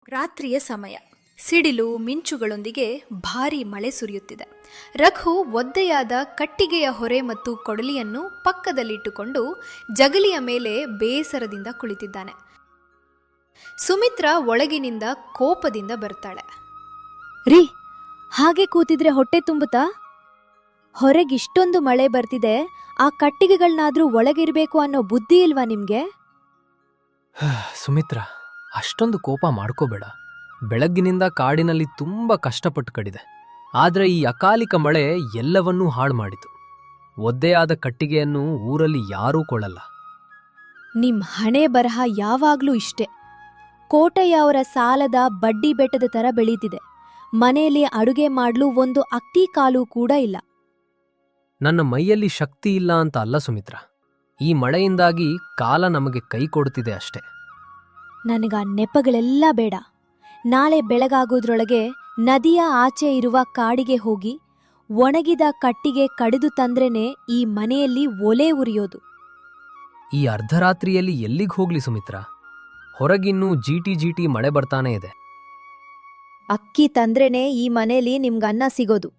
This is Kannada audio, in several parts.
ರಾತ್ರಿಯ ಸಮಯ. ಸಿಡಿಲು ಮಿಂಚುಗಳೊಂದಿಗೆ ಭಾರೀ ಮಳೆ ಸುರಿಯುತ್ತಿದೆ. ರಘು ಒದ್ದೆಯಾದ ಕಟ್ಟಿಗೆಯ ಹೊರೆ ಮತ್ತು ಕೊಡಲಿಯನ್ನು ಪಕ್ಕದಲ್ಲಿಟ್ಟುಕೊಂಡು ಜಗಲಿಯ ಮೇಲೆ ಬೇಸರದಿಂದ ಕುಳಿತಿದ್ದಾನೆ. ಸುಮಿತ್ರಾ ಒಳಗಿನಿಂದ ಕೋಪದಿಂದ ಬರ್ತಾಳೆ. ರೀ, ಹಾಗೆ ಕೂತಿದ್ರೆ ಹೊಟ್ಟೆ ತುಂಬುತ್ತಾ? ಹೊರಗಿಷ್ಟೊಂದು ಮಳೆ ಬರ್ತಿದೆ, ಆ ಕಟ್ಟಿಗೆಗಳನ್ನಾದ್ರೂ ಒಳಗಿರ್ಬೇಕು ಅನ್ನೋ ಬುದ್ಧಿ ಇಲ್ವಾ ನಿಮ್ಗೆ? ಸುಮಿತ್ರಾ, ಅಷ್ಟೊಂದು ಕೋಪ ಮಾಡ್ಕೋಬೇಡ. ಬೆಳಗ್ಗಿನಿಂದ ಕಾಡಿನಲ್ಲಿ ತುಂಬ ಕಷ್ಟಪಟ್ಟು ಕಡಿದೆ. ಆದರೆ ಈ ಅಕಾಲಿಕ ಮಳೆ ಎಲ್ಲವನ್ನೂ ಹಾಳು ಮಾಡಿತು. ಒದ್ದೆಯಾದ ಕಟ್ಟಿಗೆಯನ್ನು ಊರಲ್ಲಿ ಯಾರೂ ಕೊಳ್ಳಲ್ಲ. ನಿಮ್ ಹಣೆ ಬರಹ ಯಾವಾಗ್ಲೂ ಇಷ್ಟೆ. ಕೋಟೆಯ ಅವರ ಸಾಲದ ಬಡ್ಡಿ ಬೆಟ್ಟದ ತರ ಬೆಳೀತಿದೆ. ಮನೆಯಲ್ಲಿ ಅಡುಗೆ ಮಾಡ್ಲು ಒಂದು ಅಕ್ಕಿ ಕಾಲು ಕೂಡ ಇಲ್ಲ. ನನ್ನ ಮೈಯಲ್ಲಿ ಶಕ್ತಿ ಇಲ್ಲ ಅಂತ ಅಲ್ಲ ಸುಮಿತ್ರಾ, ಈ ಮಳೆಯಿಂದಾಗಿ ಕಾಲ ನಮಗೆ ಕೈ ಕೊಡುತ್ತಿದೆ ಅಷ್ಟೆ. ನನಗ ನೆಪಗಳೆಲ್ಲ ಬೇಡ. ನಾಳೆ ಬೆಳಗಾಗೋದ್ರೊಳಗೆ ನದಿಯ ಆಚೆ ಇರುವ ಕಾಡಿಗೆ ಹೋಗಿ ಒಣಗಿದ ಕಟ್ಟಿಗೆ ಕಡಿದು ತಂದ್ರೇನೆ ಈ ಮನೆಯಲ್ಲಿ ಒಲೆ ಉರಿಯೋದು. ಈ ಅರ್ಧರಾತ್ರಿಯಲ್ಲಿ ಎಲ್ಲಿಗೆ ಹೋಗ್ಲಿ ಸುಮಿತ್ರಾ? ಹೊರಗಿನ್ನೂ ಜೀಟಿ ಮಳೆ ಬರ್ತಾನೇ ಇದೆ. ಅಕ್ಕಿ ತಂದ್ರೇನೆ ಈ ಮನೇಲಿ ನಿಮ್ಗನ್ನ ಸಿಗೋದು.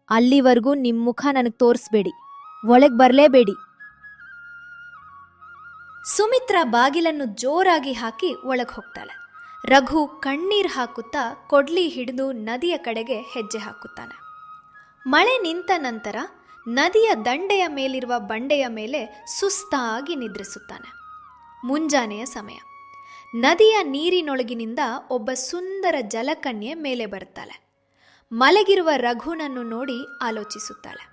ಅಲ್ಲಿವರೆಗೂ ನಿಮ್ ಮುಖ ನನಗ್ ತೋರಿಸ್ಬೇಡಿ, ಒಳಗ್ ಬರ್ಲೇಬೇಡಿ. ಸುಮಿತ್ರಾ ಬಾಗಿಲನ್ನು ಜೋರಾಗಿ ಹಾಕಿ ಒಳಗೆ ಹೋಗ್ತಾಳೆ. ರಘು ಕಣ್ಣೀರ್ ಹಾಕುತ್ತಾ ಕೊಡ್ಲಿ ಹಿಡಿದು ನದಿಯ ಕಡೆಗೆ ಹೆಜ್ಜೆ ಹಾಕುತ್ತಾನೆ. ಮಳೆ ನಿಂತ ನಂತರ ನದಿಯ ದಂಡೆಯ ಮೇಲಿರುವ ಬಂಡೆಯ ಮೇಲೆ ಸುಸ್ತಾಗಿ ನಿದ್ರಿಸುತ್ತಾನೆ. ಮುಂಜಾನೆಯ ಸಮಯ. ನದಿಯ ನೀರಿನೊಳಗಿನಿಂದ ಒಬ್ಬ ಸುಂದರ ಜಲಕನ್ಯೆ ಮೇಲೆ ಬರುತ್ತಾಳೆ. ಮಲಗಿರುವ ರಘುನನ್ನು ನೋಡಿ ಆಲೋಚಿಸುತ್ತಾಳೆ.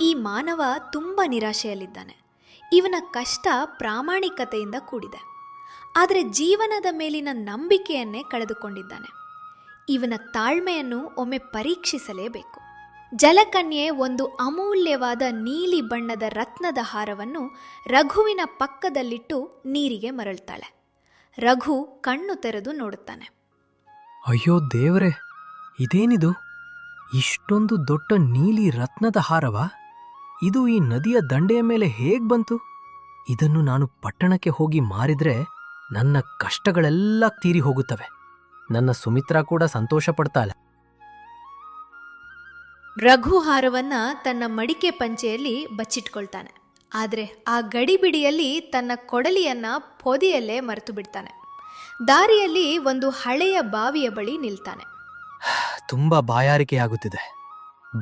ಈ ಮಾನವ ತುಂಬ ನಿರಾಶೆಯಲ್ಲಿದ್ದಾನೆ. ಇವನ ಕಷ್ಟ ಪ್ರಾಮಾಣಿಕತೆಯಿಂದ ಕೂಡಿದೆ. ಆದರೆ ಜೀವನದ ಮೇಲಿನ ನಂಬಿಕೆಯನ್ನೇ ಕಳೆದುಕೊಂಡಿದ್ದಾನೆ. ಇವನ ತಾಳ್ಮೆಯನ್ನು ಒಮ್ಮೆ ಪರೀಕ್ಷಿಸಲೇಬೇಕು. ಜಲಕನ್ಯೆ ಒಂದು ಅಮೂಲ್ಯವಾದ ನೀಲಿ ಬಣ್ಣದ ರತ್ನದ ಹಾರವನ್ನು ರಘುವಿನ ಪಕ್ಕದಲ್ಲಿಟ್ಟು ನೀರಿಗೆ ಮರಳ್ತಾಳೆ. ರಘು ಕಣ್ಣು ತೆರೆದು ನೋಡುತ್ತಾನೆ. ಅಯ್ಯೋ ದೇವರೇ, ಇದೇನಿದು? ಇಷ್ಟೊಂದು ದೊಡ್ಡ ನೀಲಿ ರತ್ನದ ಹಾರವಾ? ಇದು ಈ ನದಿಯ ದಂಡೆಯ ಮೇಲೆ ಹೇಗ್ ಬಂತು? ಇದನ್ನು ನಾನು ಪಟ್ಟಣಕ್ಕೆ ಹೋಗಿ ಮಾರಿದ್ರೆ ನನ್ನ ಕಷ್ಟಗಳೆಲ್ಲ ತೀರಿ ಹೋಗುತ್ತವೆ. ನನ್ನ ಸುಮಿತ್ರಾ ಕೂಡ ಸಂತೋಷ ಪಡ್ತಾಳೆ. ರಘು ಹಾರವನ್ನ ತನ್ನ ಮಡಿಕೆ ಪಂಚೆಯಲ್ಲಿ ಬಚ್ಚಿಟ್ಕೊಳ್ತಾನೆ. ಆದರೆ ಆ ಗಡಿಬಿಡಿಯಲ್ಲಿ ತನ್ನ ಕೊಡಲಿಯನ್ನ ಪೊದೆಯಲ್ಲೇ ಮರೆತು ಬಿಡ್ತಾನೆ. ದಾರಿಯಲ್ಲಿ ಒಂದು ಹಳೆಯ ಬಾವಿಯ ಬಳಿ ನಿಲ್ತಾನೆ. ತುಂಬಾ ಬಾಯಾರಿಕೆಯಾಗುತ್ತಿದೆ.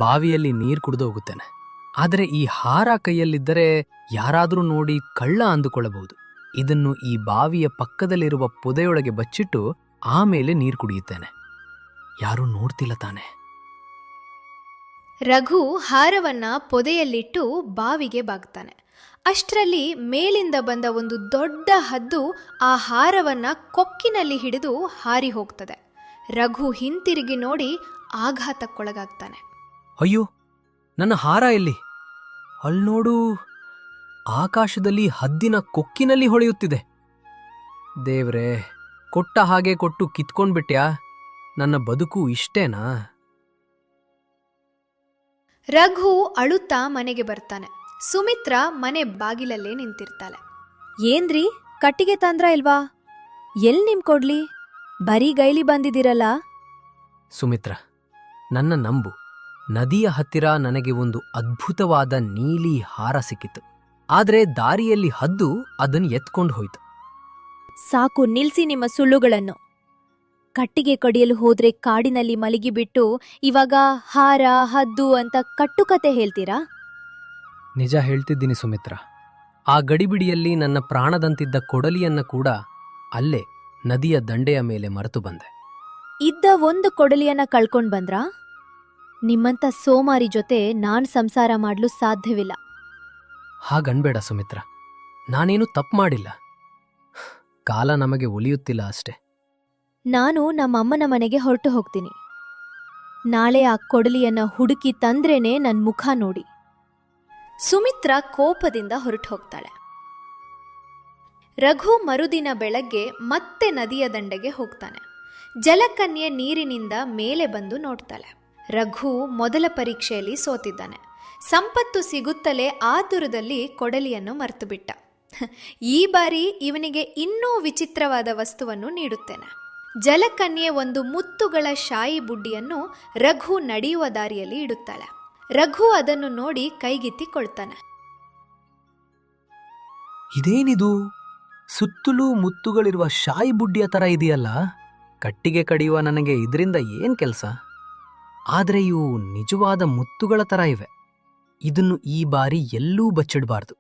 ಬಾವಿಯಲ್ಲಿ ನೀರು ಕುಡಿದು ಹೋಗುತ್ತೇನೆ. ಆದರೆ ಈ ಹಾರ ಕೈಯಲ್ಲಿದ್ದರೆ ಯಾರಾದರೂ ನೋಡಿ ಕಳ್ಳ ಅಂದುಕೊಳ್ಳಬಹುದು. ಇದನ್ನು ಈ ಬಾವಿಯ ಪಕ್ಕದಲ್ಲಿರುವ ಪೊದೆಯೊಳಗೆ ಬಚ್ಚಿಟ್ಟು ಆಮೇಲೆ ನೀರು ಕುಡಿಯುತ್ತೇನೆ. ಯಾರೂ ನೋಡ್ತಿಲ್ಲ ತಾನೆ? ರಘು ಹಾರವನ್ನ ಪೊದೆಯಲ್ಲಿಟ್ಟು ಬಾವಿಗೆ ಬಾಗ್ತಾನೆ. ಅಷ್ಟರಲ್ಲಿ ಮೇಲಿಂದ ಬಂದ ಒಂದು ದೊಡ್ಡ ಹದ್ದು ಆ ಹಾರವನ್ನ ಕೊಕ್ಕಿನಲ್ಲಿ ಹಿಡಿದು ಹಾರಿ ಹೋಗ್ತದೆ. ರಘು ಹಿಂತಿರುಗಿ ನೋಡಿ ಆಘಾತಕ್ಕೊಳಗಾಗ್ತಾನೆ. ಅಯ್ಯೋ, ನನ್ನ ಹಾರ ಎಲ್ಲಿ? ಅಲ್ನೋಡು, ಆಕಾಶದಲ್ಲಿ ಹದ್ದಿನ ಕೊಕ್ಕಿನಲ್ಲಿ ಹೊಳೆಯುತ್ತಿದೆ. ದೇವ್ರೇ, ಕೊಟ್ಟ ಹಾಗೆ ಕೊಟ್ಟು ಕಿತ್ಕೊಂಡ್ಬಿಟ್ಯಾ? ನನ್ನ ಬದುಕು ಇಷ್ಟೇನಾ? ರಘು ಅಳುತ್ತಾ ಮನೆಗೆ ಬರ್ತಾನೆ. ಸುಮಿತ್ರಾ ಮನೆ ಬಾಗಿಲಲ್ಲೇ ನಿಂತಿರ್ತಾಳೆ. ಏನ್ರಿ, ಕಟ್ಟಿಗೆ ತಂದ್ರ ಇಲ್ವಾ? ಎಲ್ ನಿಮ್ ಕೊಡ್ಲಿ? ಬರೀ ಗೈಲಿ ಬಂದಿದ್ದೀರಲ್ಲ? ಸುಮಿತ್ರಾ, ನನ್ನ ನಂಬು. ನದಿಯ ಹತ್ತಿರ ನನಗೆ ಒಂದು ಅದ್ಭುತವಾದ ನೀಲಿ ಹಾರ ಸಿಕ್ಕಿತು. ಆದರೆ ದಾರಿಯಲ್ಲಿ ಹದ್ದು ಅದನ್ನು ಎತ್ಕೊಂಡು ಹೋಯ್ತು. ಸಾಕು, ನಿಲ್ಸಿ ನಿಮ್ಮ ಸುಳ್ಳುಗಳನ್ನು. ಕಟ್ಟಿಗೆ ಕಡಿಯಲು ಹೋದ್ರೆ ಕಾಡಿನಲ್ಲಿ ಮಲಗಿಬಿಟ್ಟು ಇವಾಗ ಹಾರ ಹದ್ದು ಅಂತ ಕಟ್ಟುಕತೆ ಹೇಳ್ತೀರಾ? ನಿಜ ಹೇಳ್ತಿದ್ದೀನಿ ಸುಮಿತ್ರಾ. ಆ ಗಡಿಬಿಡಿಯಲ್ಲಿ ನನ್ನ ಪ್ರಾಣದಂತಿದ್ದ ಕೊಡಲಿಯನ್ನ ಕೂಡ ಅಲ್ಲೇ ನದಿಯ ದಂಡೆಯ ಮೇಲೆ ಮರೆತು ಬಂದೆ. ಇದ್ದ ಒಂದು ಕೊಡಲಿಯನ್ನ ಕಳ್ಕೊಂಡ್ ಬಂದ್ರಾ? ನಿಮ್ಮಂತ ಸೋಮಾರಿ ಜೊತೆ ನಾನ್ ಸಂಸಾರ ಮಾಡ್ಲು ಸಾಧ್ಯವಿಲ್ಲ. ಹಾಗನ್ಬೇಡ ಸುಮಿತ್ರಾ, ನಾನೇನು ತಪ್ಪು ಮಾಡಿಲ್ಲ. ಕಾಲ ನಮಗೆ ಒಲಿಯುತ್ತಿಲ್ಲ ಅಷ್ಟೆ. ನಾನು ನಮ್ಮಮ್ಮನ ಮನೆಗೆ ಹೊರಟು ಹೋಗ್ತೀನಿ. ನಾಳೆ ಆ ಕೊಡಲಿಯನ್ನ ಹುಡುಕಿ ತಂದ್ರೇನೆ ನನ್ ಮುಖ ನೋಡಿ. ಸುಮಿತ್ರಾ ಕೋಪದಿಂದ ಹೊರಟು ಹೋಗ್ತಾಳೆ. ರಘು ಮರುದಿನ ಬೆಳಗ್ಗೆ ಮತ್ತೆ ನದಿಯ ದಂಡೆಗೆ ಹೋಗ್ತಾನೆ. ಜಲಕನ್ಯೆ ನೀರಿನಿಂದ ಮೇಲೆ ಬಂದು ನೋಡ್ತಾಳೆ. ರಘು ಮೊದಲ ಪರೀಕ್ಷೆಯಲ್ಲಿ ಸೋತಿದ್ದಾನೆ. ಸಂಪತ್ತು ಸಿಗುತ್ತಲೇ ಆತುರದಲ್ಲಿ ಕೊಡಲಿಯನ್ನು ಮರೆತು ಬಿಟ್ಟ. ಈ ಬಾರಿ ಇವನಿಗೆ ಇನ್ನೂ ವಿಚಿತ್ರವಾದ ವಸ್ತುವನ್ನು ನೀಡುತ್ತೇನೆ. ಜಲಕನ್ಯೆ ಒಂದು ಮುತ್ತುಗಳ ಶಾಯಿ ಬುಡ್ಡಿಯನ್ನು ರಘು ನಡೆಯುವ ದಾರಿಯಲ್ಲಿ ಇಡುತ್ತಾಳೆ. ರಘು ಅದನ್ನು ನೋಡಿ ಕೈಗೆತ್ತಿಕೊಳ್ತಾನೆ. ಇದೇನಿದು? ಸುತ್ತಲೂ ಮುತ್ತುಗಳಿರುವ ಶಾಯಿ ಬುಡ್ಡಿಯ ತರ ಇದೆಯಲ್ಲ. ಕಟ್ಟಿಗೆ ಕಡಿಯುವ ನನಗೆ ಇದರಿಂದ ಏನ್ ಕೆಲಸ? ಆದರೆ ಇವು ನಿಜವಾದ ಮುತ್ತುಗಳ ತರ ಇವೆ. ಇದನ್ನು ಈ ಬಾರಿ ಎಲ್ಲೂ ಬಚ್ಚಿಡಬಾರ್ದು.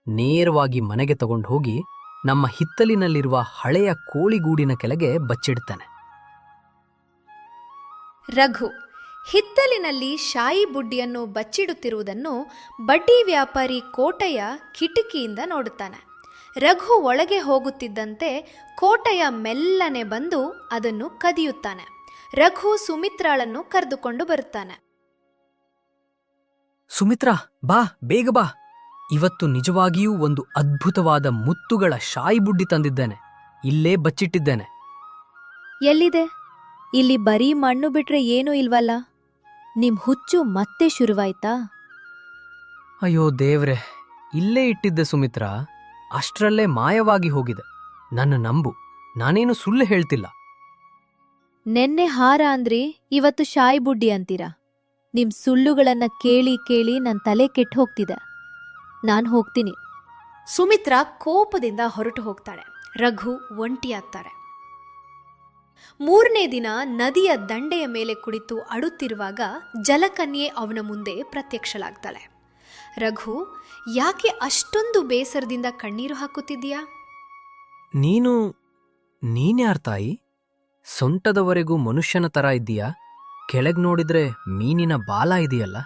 ನೇರವಾಗಿ ಮನೆಗೆ ತಗೊಂಡು ಹೋಗಿ ನಮ್ಮ ಹಿತ್ತಲಿನಲ್ಲಿರುವ ಹಳೆಯ ಕೋಳಿಗೂಡಿನ ಕೆಳಗೆ ಬಚ್ಚಿಡ್ತಾನೆ. ರಘು ಹಿತ್ತಲಿನಲ್ಲಿ ಶಾಯಿ ಬುಡ್ಡಿಯನ್ನು ಬಚ್ಚಿಡುತ್ತಿರುವುದನ್ನು ಬಡ್ಡಿ ವ್ಯಾಪಾರಿ ಕೋಟಯ್ಯ ಕಿಟಕಿಯಿಂದ ನೋಡುತ್ತಾನೆ. ರಘು ಒಳಗೆ ಹೋಗುತ್ತಿದ್ದಂತೆ ಕೋಟಯ್ಯ ಮೆಲ್ಲನೆ ಬಂದು ಅದನ್ನು ಕದಿಯುತ್ತಾನೆ. ರಘು ಸುಮಿತ್ರಾಳನ್ನು ಕರೆದುಕೊಂಡು ಬರುತ್ತಾನೆ. ಸುಮಿತ್ರಾ, ಬಾ, ಬೇಗ ಬಾ. ಇವತ್ತು ನಿಜವಾಗಿಯೂ ಒಂದು ಅದ್ಭುತವಾದ ಮುತ್ತುಗಳ ಶಾಯಿ ಬುಡ್ಡಿ ತಂದಿದ್ದೇನೆ. ಇಲ್ಲೇ ಬಚ್ಚಿಟ್ಟಿದ್ದೇನೆ. ಎಲ್ಲಿದೆ? ಇಲ್ಲಿ ಬರೀ ಮಣ್ಣು ಬಿಟ್ರೆ ಏನೂ ಇಲ್ವಲ್ಲ. ನಿಮ್ ಹುಚ್ಚು ಮತ್ತೆ ಶುರುವಾಯ್ತಾ? ಅಯ್ಯೋ ದೇವ್ರೆ, ಇಲ್ಲೇ ಇಟ್ಟಿದ್ದೆ ಸುಮಿತ್ರಾ. ಅಷ್ಟರಲ್ಲೇ ಮಾಯವಾಗಿ ಹೋಗಿದೆ. ನನ್ನ ನಂಬು, ನಾನೇನು ಸುಳ್ಳು ಹೇಳ್ತಿಲ್ಲ. ನೆನ್ನೆ ಹಾರ ಅಂದ್ರಿ, ಇವತ್ತು ಶಾಯಿ ಬುಡ್ಡಿ ಅಂತೀರಾ? ನಿಮ್ ಸುಳ್ಳುಗಳನ್ನ ಕೇಳಿ ಕೇಳಿ ನನ್ ತಲೆ ಕೆಟ್ಟು ಹೋಗ್ತಿದೆ. ನಾನ್ ಹೋಗ್ತೀನಿ. ಸುಮಿತ್ರಾ ಕೋಪದಿಂದ ಹೊರಟು ಹೋಗ್ತಾಳೆ. ರಘು ಒಂಟಿಯಾಗ್ತಾರೆ. 3ನೇ ದಿನ ನದಿಯ ದಂಡೆಯ ಮೇಲೆ ಕುಳಿತು ಅಳುತ್ತಿರುವಾಗ ಜಲಕನ್ಯೆ ಅವನ ಮುಂದೆ ಪ್ರತ್ಯಕ್ಷಳಾಗ್ತಾಳೆ. ರಘು, ಯಾಕೆ ಅಷ್ಟೊಂದು ಬೇಸರದಿಂದ ಕಣ್ಣೀರು ಹಾಕುತ್ತಿದ್ದೀಯಾ? ನೀನ್ಯಾರ್ ತಾಯಿ? ಸೊಂಟದವರೆಗೂ ಮನುಷ್ಯನ ತರ ಇದ್ದೀಯಾ? ಕೆಳಗ್ ನೋಡಿದ್ರೆ ಮೀನಿನ ಬಾಲ ಇದೆಯಲ್ಲ.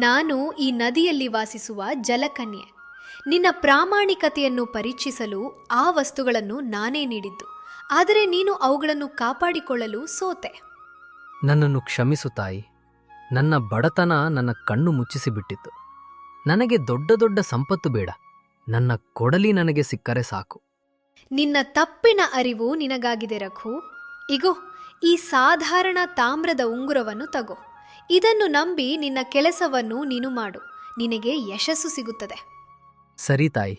ನಾನು ಈ ನದಿಯಲ್ಲಿ ವಾಸಿಸುವ ಜಲಕನ್ಯೆ. ನಿನ್ನ ಪ್ರಾಮಾಣಿಕತೆಯನ್ನು ಪರೀಕ್ಷಿಸಲು ಆ ವಸ್ತುಗಳನ್ನು ನಾನೇ ನೀಡಿದ್ದು. ಆದರೆ ನೀನು ಅವುಗಳನ್ನು ಕಾಪಾಡಿಕೊಳ್ಳಲು ಸೋತೆ. ನನ್ನನ್ನು ಕ್ಷಮಿಸು ತಾಯಿ. ನನ್ನ ಬಡತನ ನನ್ನ ಕಣ್ಣು ಮುಚ್ಚಿಸಿಬಿಟ್ಟಿತ್ತು. ನನಗೆ ದೊಡ್ಡ ದೊಡ್ಡ ಸಂಪತ್ತು ಬೇಡ. ನನ್ನ ಕೊಡಲಿ ನನಗೆ ಸಿಕ್ಕರೆ ಸಾಕು. ನಿನ್ನ ತಪ್ಪಿನ ಅರಿವು ನಿನಗಾಗಿದೆ ರಘು. ಇಗೋ, ಈ ಸಾಧಾರಣ ತಾಮ್ರದ ಉಂಗುರವನ್ನು ತಗೋ. ಇದನ್ನು ನಂಬಿ ನಿನ್ನ ಕೆಲಸವನ್ನು ನೀನು ಮಾಡು. ನಿನಗೆ ಯಶಸ್ಸು ಸಿಗುತ್ತದೆ. ಸರಿ ತಾಯಿ,